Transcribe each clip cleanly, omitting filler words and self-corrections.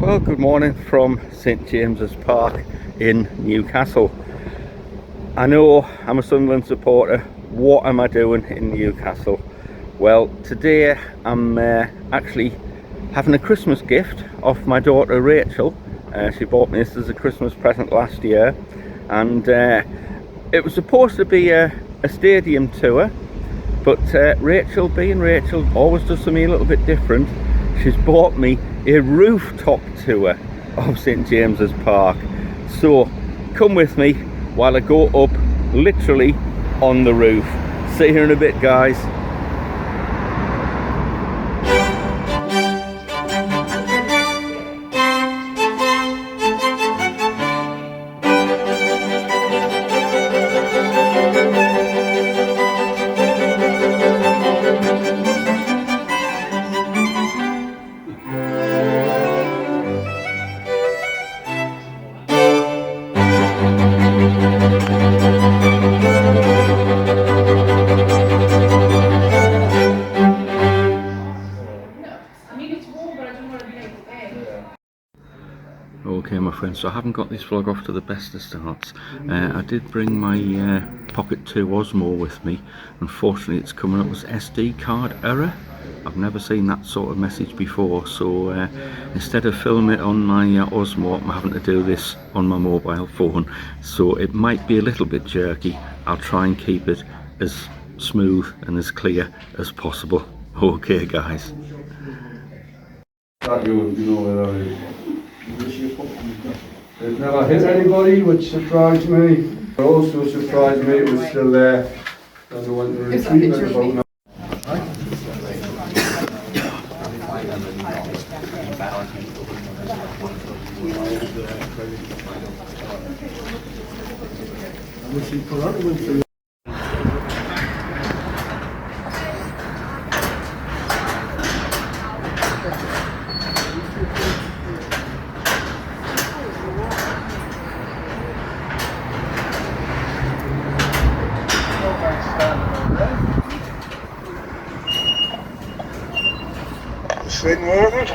Well, good morning from St James's Park in Newcastle. I know I'm a Sunderland supporter. What am I doing in Newcastle? Well, today I'm actually having a Christmas gift off my daughter Rachel. She bought me this as a Christmas present last year, and it was supposed to be a stadium tour, but Rachel, being Rachel, always does something a little bit different. She's bought me a rooftop tour of St James's Park. So come with me while I go up literally on the roof. See you in a bit, guys. Okay, my friends, so I haven't got this vlog off to the best of starts. I did bring my Pocket 2 Osmo with me. Unfortunately, it's coming up as SD card error. I've never seen that sort of message before, so instead of filming it on my Osmo, I'm having to do this on my mobile phone. So it might be a little bit jerky. I'll try and keep it as smooth and as clear as possible. Okay, guys. It never hit anybody, which surprised me. Also surprised me it was still there. And I went to retrieve it about now. This thing working?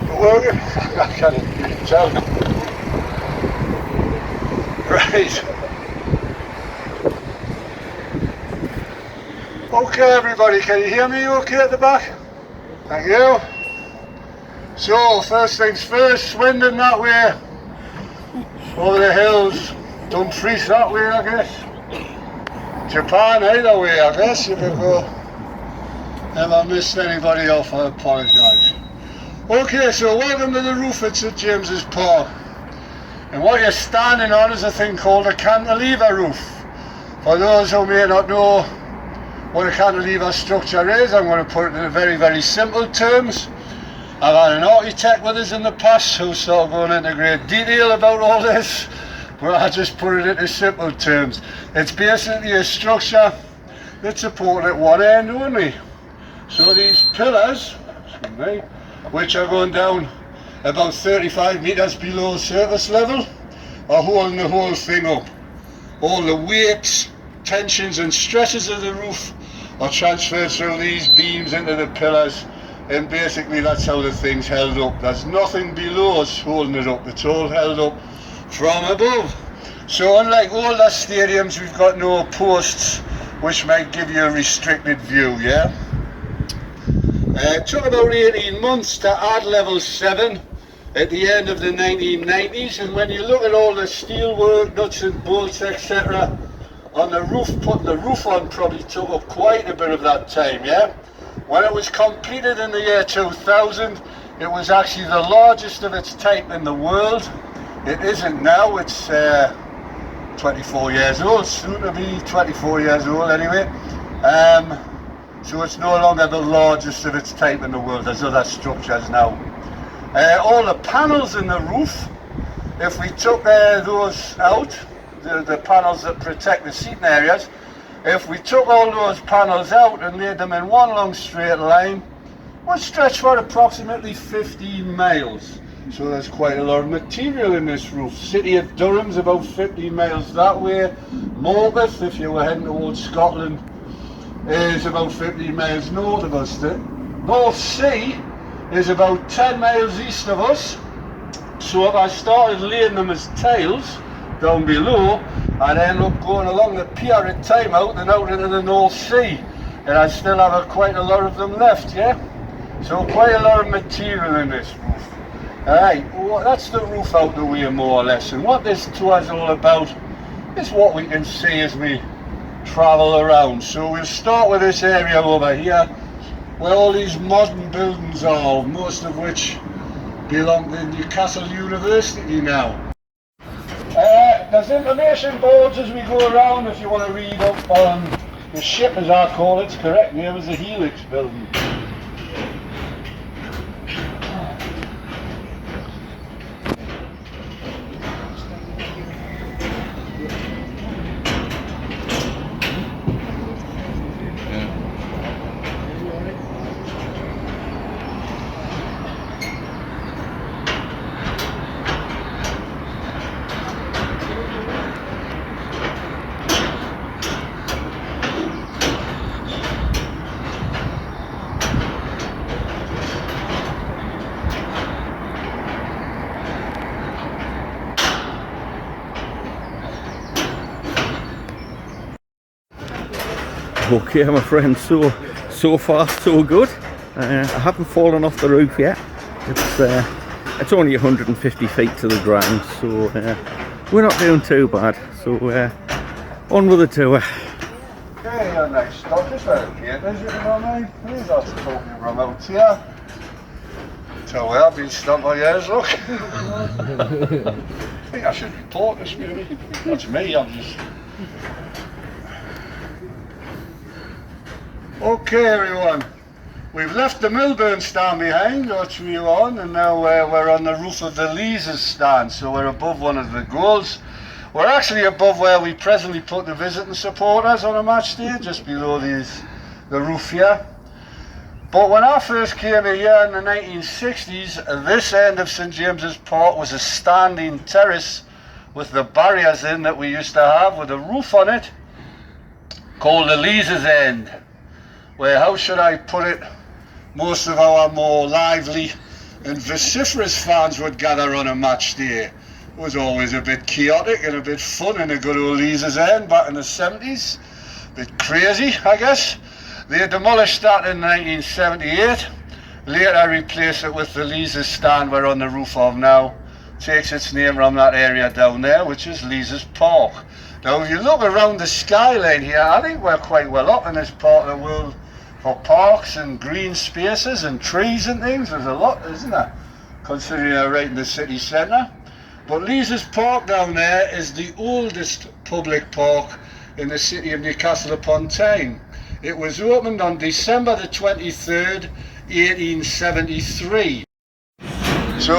Not working? I can't even tell. Right. Okay, everybody, can you hear me okay at the back? Thank you. So, first things first, Swindon that way, over the hills, Dumfries that way, I guess. Japan either way, I guess, you could go. If I missed anybody off, I apologise. Okay, so welcome to the roof at St James's Park. And what you're standing on is a thing called a cantilever roof. For those who may not know what a cantilever structure is, I'm going to put it in very, very simple terms. I've had an architect with us in the past who's sort of going into great detail about all this, but I'll just put it into simple terms. It's basically a structure that's supported at one end only. So these pillars, which are going down about 35 metres below surface level, are holding the whole thing up. All the weights, tensions and stresses of the roof are transferred through these beams into the pillars, and basically that's how the thing's held up. There's nothing below us holding it up, it's all held up from above. So unlike older stadiums, we've got no posts which might give you a restricted view, yeah? It took about 18 months to add level 7 at the end of the 1990s, and when you look at all the steel work, nuts and bolts, etc. on the roof, putting the roof on probably took up quite a bit of that time, yeah? When it was completed in the year 2000, it was actually the largest of its type in the world. It isn't now, it's 24 years old, soon to be 24 years old anyway. So it's no longer the largest of its type in the world. There's other structures now. All the panels in the roof, if we took those out, the panels that protect the seating areas, if we took all those panels out and laid them in one long straight line, would stretch for approximately 15 miles. So there's quite a lot of material in this roof. City of Durham's about 50 miles that way. Morpeth, if you were heading towards Scotland, is about 50 miles north of us. The North Sea is about 10 miles east of us. So if I started laying them as tiles down below, I'd end up going along the pier at Timeout and out into the North Sea. And I still have quite a lot of them left, yeah? So quite a lot of material in this roof. Alright, well, that's the roof out the way more or less. And what this tour is all about is what we can see as we travel around. So we'll start with this area over here where all these modern buildings are, most of which belong to Newcastle University now. There's information boards as we go around if you want to read up on the ship, as I call it. Correct name is the Helix building. Okay, my friends, so far so good. I haven't fallen off the roof yet. It's only 150 feet to the ground, so we're not doing too bad. So on with the tour. Okay, next stop is where the gate is, you know what I mean? Please ask to talk to from out here. So I've been stuck my ears, look. I think I should report this really. That's me, I'm just... Okay everyone, we've left the Milburn stand behind, which we were on, and now we're on the roof of the Leazes stand, so we're above one of the goals. We're actually above where we presently put the visiting supporters on a match day, just below the roof here. But when I first came here in the 1960s, this end of St James's Park was a standing terrace with the barriers in that we used to have with a roof on it, called the Leazes end, where, how should I put it, most of our more lively and vociferous fans would gather on a match day. It was always a bit chaotic and a bit fun in a good old Leazes end back in the 70s. A bit crazy, I guess. They demolished that in 1978. Later replaced it with the Leazes stand we're on the roof of now. Takes its name from that area down there, which is Leazes Park. Now if you look around the skyline here, I think we're quite well up in this part of the world for parks and green spaces and trees and things. There's a lot, isn't there? Considering they're right in the city centre. But Leazes Park down there is the oldest public park in the city of Newcastle upon Tyne. It was opened on December the 23rd, 1873. So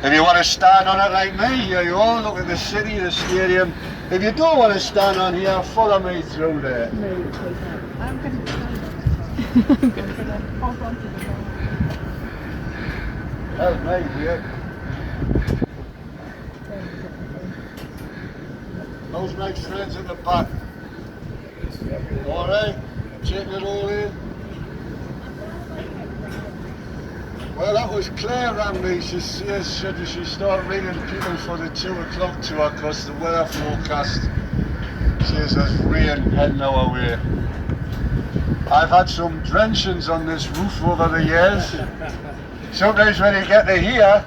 if you want to stand on it like me, here you are, look at the city, the stadium. If you don't want to stand on here, follow me through there. No, I'm going to stand on. I'm going to hold on to the door. Help me, dear. Those nice friends at the back. Alright, check it all in. Well, that was Claire rang me. She says, should she start ringing people for the 2 o'clock tour because the weather forecast says there's rain heading our way. I've had some drenchings on this roof over the years. Sometimes when you get to here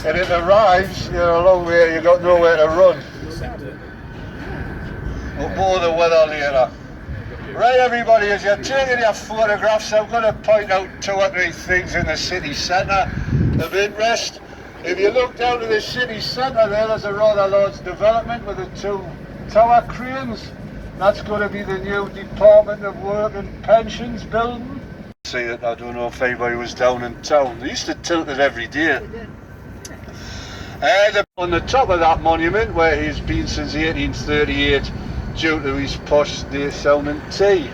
and it arrives, you're a long way, you've got nowhere to run. But more the weather later. Right everybody, as you're taking your photographs, I'm going to point out 2 or 3 things in the city centre of interest. If you look down to the city centre there's a rather large development with the 2 tower cranes. That's going to be the new Department of Work and Pensions building. See it, I don't know if anybody was down in town. They used to tilt it every day. On the top of that monument, where he's been since 1838, due to his posh sounding tea.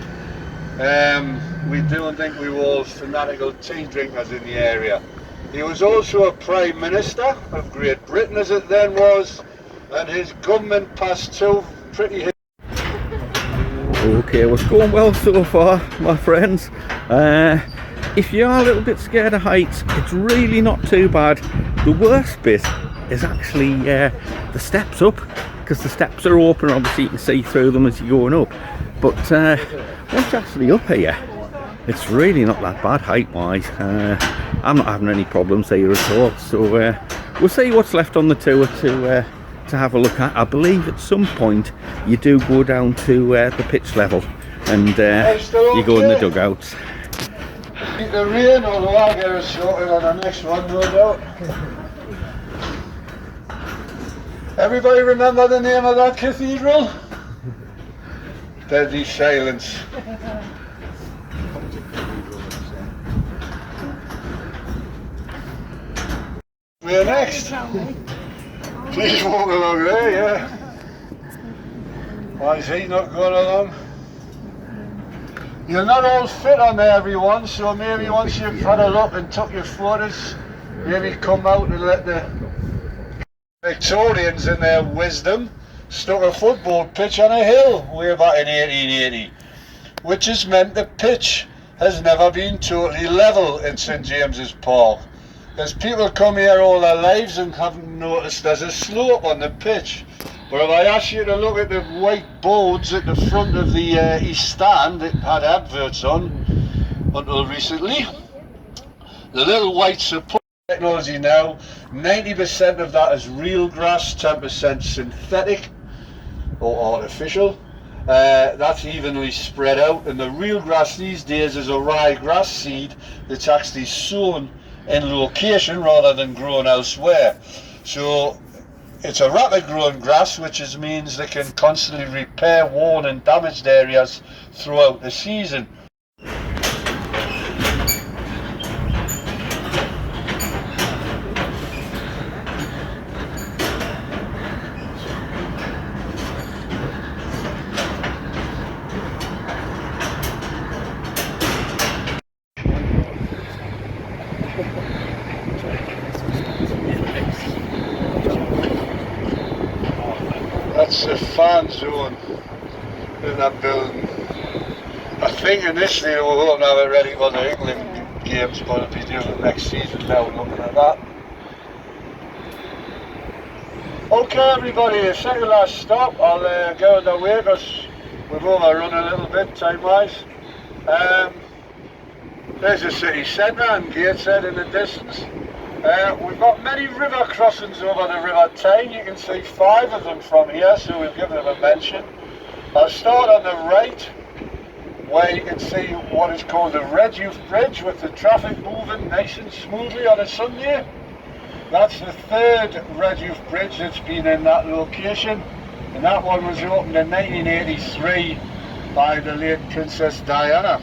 We don't think we were all fanatical tea drinkers in the area. He was also a Prime Minister of Great Britain as it then was, and his government passed 2 pretty... Okay, well, it's going well so far, my friends. if you are a little bit scared of heights, it's really not too bad. The worst bit is actually the steps up, because the steps are open, obviously you can see through them as you're going up. But once you're actually up here, it's really not that bad height wise. I'm not having any problems here at all. So we'll see what's left on the tour to have a look at. I believe at some point you do go down to the pitch level, and you go in the dugouts. The rain, although I'll get us sorted on the next one, no doubt. Everybody remember the name of that cathedral? Deadly silence. Where next? Please walk along there, yeah. Why is he not going along? You're not all fit on there, everyone, so maybe once you've had a look and took your photos, maybe come out and let the Victorians in their wisdom stuck a football pitch on a hill way back in 1880, which has meant the pitch has never been totally level in St James's Park. There's people come here all their lives and haven't noticed there's a slope on the pitch. But if I ask you to look at the white boards at the front of the East Stand, it had adverts on until recently. The little white support technology now, 90% of that is real grass, 10% synthetic or artificial. That's evenly spread out, and the real grass these days is a rye grass seed that's actually sown in location rather than grown elsewhere. So it's a rapid growing grass, which means they can constantly repair worn and damaged areas throughout the season. That's the fan zone in that building. I think initially we were hoping to have it ready for the England games, but it'll be doing it next season now, looking at that. Okay everybody, second last stop. I'll go on the way because we've overrun a little bit time-wise. There's the city centre and Gateshead in the distance. We've got many river crossings over the River Tyne. You can see 5 of them from here, so we'll give them a mention. I'll start on the right, where you can see what is called the Red Youth Bridge, with the traffic moving nice and smoothly on a Sunday. That's the 3rd Red Youth Bridge that's been in that location, and that one was opened in 1983 by the late Princess Diana.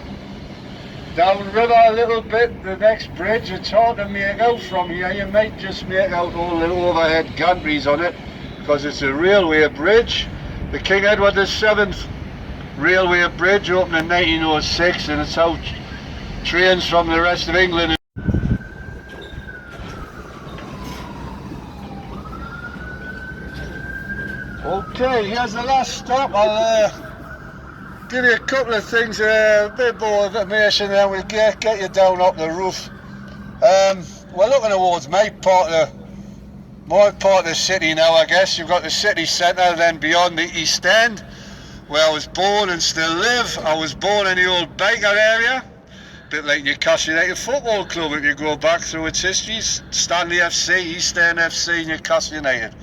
Downriver a little bit, the next bridge, it's hard to make out from here. You might just make out all the overhead gantries on it, because it's a railway bridge. The King Edward VII railway bridge opened in 1906, and it's how trains from the rest of England. Okay, here's the last stop. I'll give you a couple of things, a bit more information, then we'll get you down up the roof. We're looking towards my part of the city now, I guess. You've got the city centre, then beyond the East End, where I was born and still live. I was born in the old Baker area, a bit like Newcastle United Football Club if you go back through its history. Stanley FC, East End FC, Newcastle United.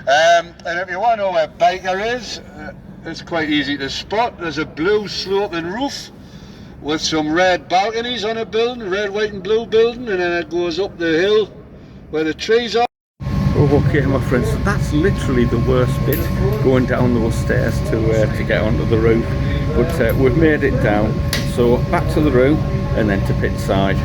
And if you want to know where Baker is, it's quite easy to spot. There's a blue sloping roof with some red balconies on a building, red, white and blue building, and then it goes up the hill where the trees are. Okay my friends, so that's literally the worst bit, going down those stairs to get onto the roof, but we've made it down. So back to the room and then to pit side.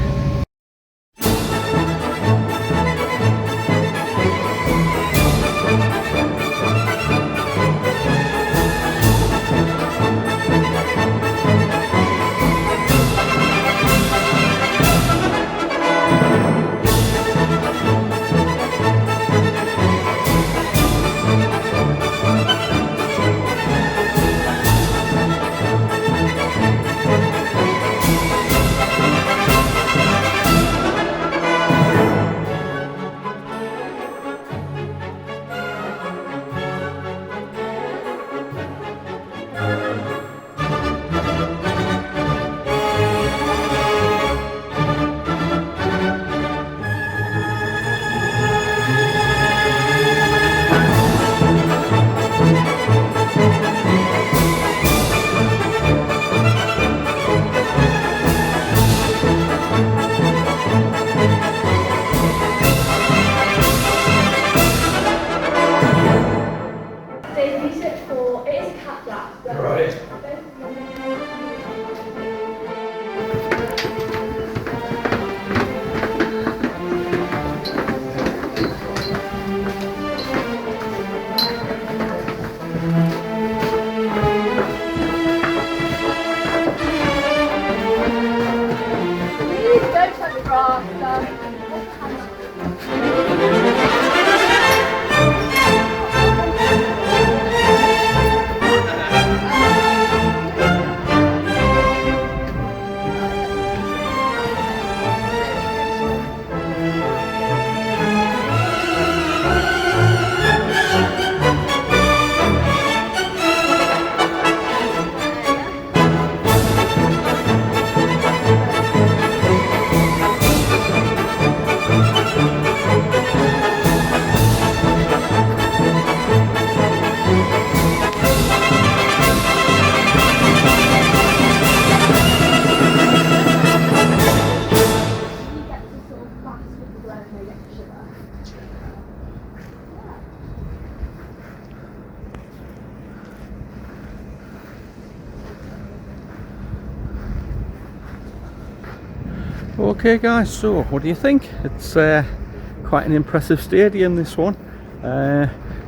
Okay guys, so what do you think? It's quite an impressive stadium, this one.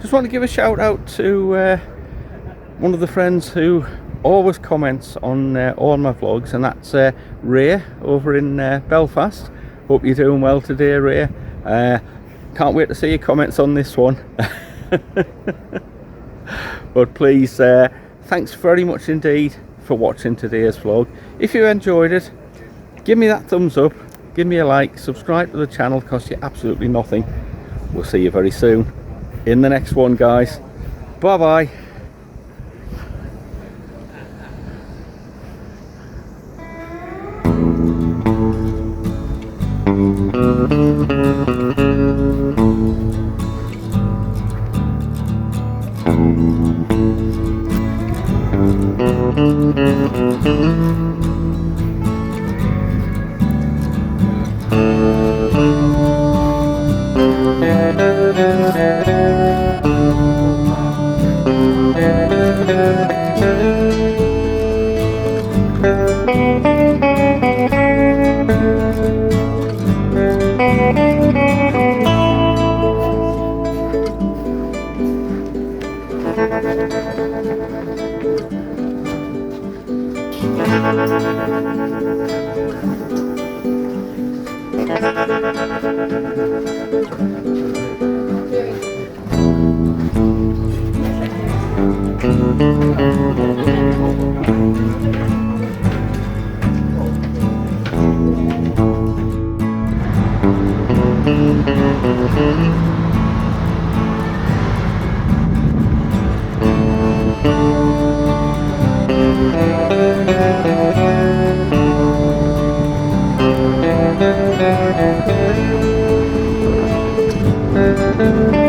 Just want to give a shout out to one of the friends who always comments on all my vlogs, and that's Ray over in Belfast. Hope you're doing well today, Ray. Can't wait to see your comments on this one. But please, thanks very much indeed for watching today's vlog. If you enjoyed it, give me that thumbs up, give me a like, subscribe to the channel, costs you absolutely nothing. We'll see you very soon in the next one, guys. Bye bye. Thank you.